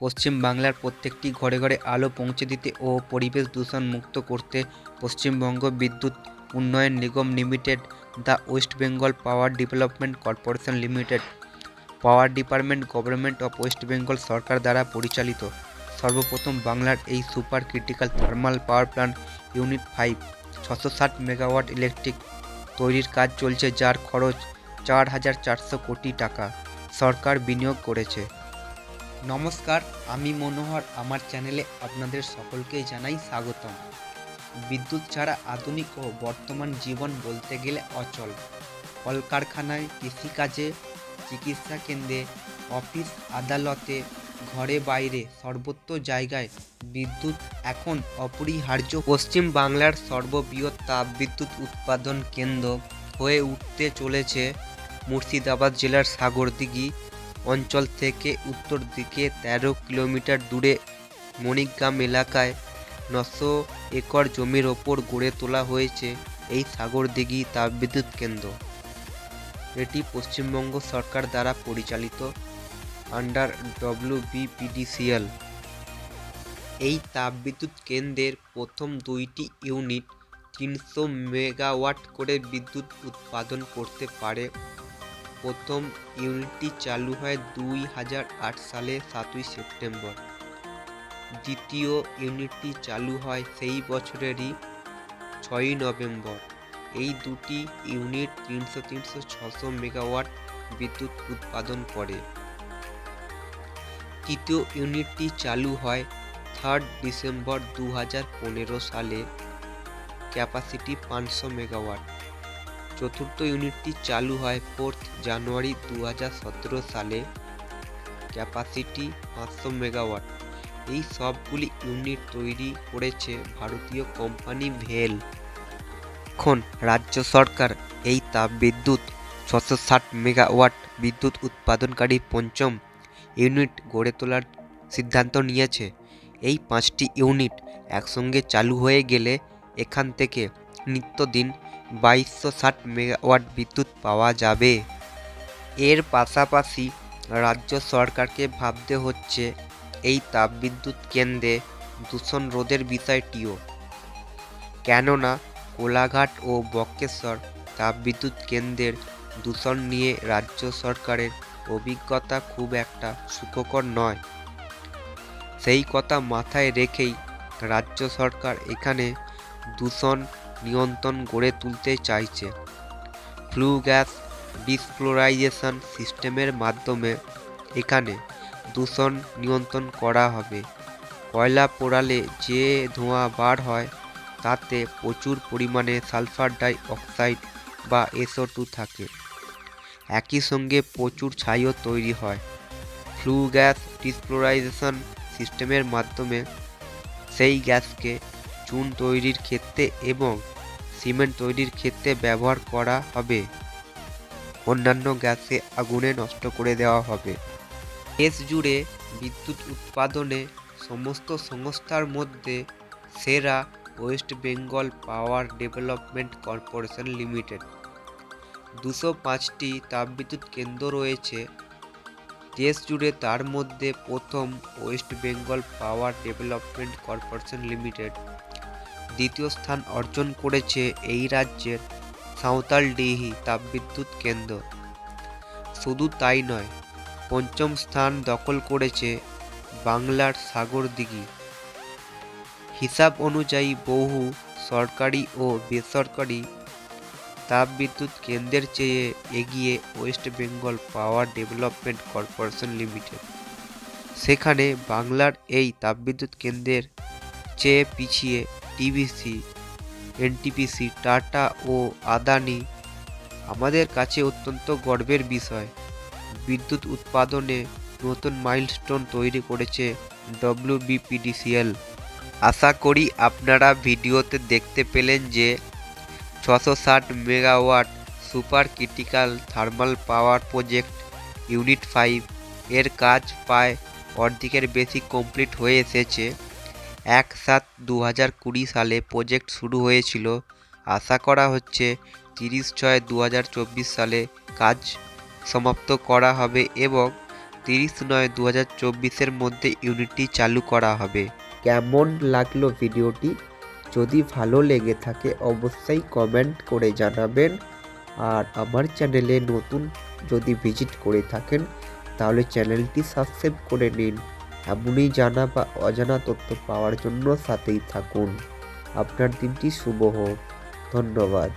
পশ্চিম বাংলার প্রত্যেকটি ঘরে ঘরে আলো পৌঁছে দিতে ও পরিবেশ দূষণ মুক্ত করতে পশ্চিমবঙ্গ বিদ্যুৎ উন্নয়ন নিগম limited, the West Bengal Power Development Corporation Limited, power department government of West Bengal সরকার দ্বারা পরিচালিত সর্বপ্রথম বাংলার এই super critical thermal power plant unit 5 660 megawatt electric তৈরির কাজ চলছে, যার খরচ 4,400 কোটি টাকা সরকার বিনিয়োগ করেছে। নমস্কার, আমি মনোহর। আমার চ্যানেলে আপনাদের সকলকেই জানাই স্বাগতম। বিদ্যুৎ ছাড়া আধুনিক ও বর্তমান জীবন বলতে গেলে অচল। কলকারখানায়, কৃষিকাজে, চিকিৎসা কেন্দ্রে, অফিস আদালতে, ঘরে বাইরে সর্বত্র জায়গায় বিদ্যুৎ এখন অপরিহার্য। পশ্চিম বাংলার সর্ববৃহৎ তাপবিদ্যুৎ উৎপাদন কেন্দ্র হয়ে উঠতে চলেছে মুর্শিদাবাদ জেলার সাগরদিঘি অঞ্চল থেকে উত্তর দিকে 13 কিলোমিটার দূরে মণিগ্রাম এলাকায় 900 একর জমির ওপর গড়ে তোলা হয়েছে এই সাগরদিঘি তাপবিদ্যুৎ কেন্দ্র। এটি পশ্চিমবঙ্গ সরকার দ্বারা পরিচালিত আন্ডার WBPDCL। এই তাপবিদ্যুৎ কেন্দ্রের প্রথম দুইটি ইউনিট 300 মেগাওয়াট করে বিদ্যুৎ উৎপাদন করতে পারে। প্রথম ইউনিটটি চালু হয় 2008 সালে 7ই সেপ্টেম্বর। দ্বিতীয় ইউনিটটি চালু হয় সেই বছরেরই 6ই নভেম্বর। এই দুটি ইউনিট 300-600 মেগাওয়াট বিদ্যুৎ উৎপাদন করে। তৃতীয় ইউনিটটি চালু হয় 3 ডিসেম্বর 2015 সালে, ক্যাপাসিটি 500 মেগাওয়াট। চতুর্থ ইউনিটটি চালু হয় 4 জানুয়ারি 2017 সালে, ক্যাপাসিটি 500 মেগাওয়াট। এই সবগুলি ইউনিট তৈরি করেছে ভারতীয় কোম্পানি ভেল। এখন রাজ্য সরকার এই তাপবিদ্যুৎ 660 মেগাওয়াট বিদ্যুৎ উৎপাদনকারী পঞ্চম ইউনিট গড়ে তোলার সিদ্ধান্ত নিয়েছে। এই 5টি ইউনিট একসঙ্গে চালু হয়ে গেলে এখান থেকে নিত্যদিন 2260 মেগাওয়াট বিদ্যুৎ পাওয়া যাবে। এর পাশাপাশি রাজ্য সরকারকে ভাবতে হচ্ছে এই তাপবিদ্যুৎ কেন্দ্রে দূষণ রোধের বিষয়টিও, কেননা কোলাঘাট ও বক্রেশ্বর তাপবিদ্যুৎ কেন্দ্রের দূষণ নিয়ে রাজ্য সরকারের অভিজ্ঞতা খুব একটা সুখকর নয়। সেই কথা মাথায় রেখেই রাজ্য সরকার এখানে দূষণ নিয়ন্ত্রণ গড়ে তুলতে চাইছে। ফ্লু গ্যাস ডিসক্লোরাইজেশন সিস্টেমের মাধ্যমে এখানে দূষণ নিয়ন্ত্রণ করা হবে। কয়লা পোড়ালে যে ধোঁয়া বার হয় তাতে প্রচুর পরিমাণে সালফার ডাই অক্সাইড বা SO2 থাকে। একই সঙ্গে প্রচুর ছাইও তৈরি হয়। ফ্লু গ্যাস ডিসক্লোরাইজেশন সিস্টেমের মাধ্যমে সেই গ্যাসকে চুন তৈরির ক্ষেত্রে এবং সিমেন্ট তৈরির ক্ষেত্রে ব্যবহার করা হবে। অন্যান্য গ্যাসে আগুনে নষ্ট করে দেওয়া হবে। দেশ জুড়ে বিদ্যুৎ উৎপাদনে সমস্ত সংস্থার মধ্যে সেরা West Bengal Power Development Corporation Limited. 205টি তাপবিদ্যুৎ কেন্দ্র রয়েছে দেশ জুড়ে, তার মধ্যে প্রথম West Bengal Power Development Corporation Limited. দ্বিতীয় স্থান অর্জন করেছে এই রাজ্যের সাঁওতালডিহি তাপবিদ্যুৎ কেন্দ্র। শুধু তাই নয়, পঞ্চম স্থান দখল করেছে বাংলার সাগরদিঘি। হিসাব অনুযায়ী বহু সরকারি ও বেসরকারি তাপবিদ্যুৎ কেন্দ্রের চেয়ে এগিয়ে West Bengal Power Development Corporation limited. সেখানে বাংলার এই তাপবিদ্যুৎ কেন্দ্রের চেয়ে পিছিয়ে TVC, NTPC, টাটা ও আদানি। আমাদের কাছে অত্যন্ত গর্বের বিষয়, বিদ্যুৎ উৎপাদনে নতুন মাইলস্টোন তৈরি করেছে WBPDCL। আশা করি আপনারা ভিডিওতে দেখতে পেলেন যে 660 মেগাওয়াট সুপার ক্রিটিক্যাল থার্মাল পাওয়ার প্রজেক্ট ইউনিট 5 এর কাজ প্রায় অর্ধেকের বেশি কমপ্লিট হয়ে এসেছে। 1/7/2020 সালে প্রজেক্ট শুরু হয়েছিল। আশা করা হচ্ছে 30/6/2024 সালে কাজ সমাপ্ত করা হবে এবং 30/9/2024-এর মধ্যে ইউনিটটি চালু করা হবে। কেমন লাগলো ভিডিওটি? যদি ভালো লেগে থাকে অবশ্যই কমেন্ট করে জানাবেন। আর আমার চ্যানেলে নতুন যদি ভিজিট করে থাকেন তাহলে চ্যানেলটি সাবস্ক্রাইব করে নিন। এমনই জানা বা অজানা তথ্য পাওয়ার জন্য সাথেই থাকুন। আপনার দিনটি শুভ হোক। ধন্যবাদ।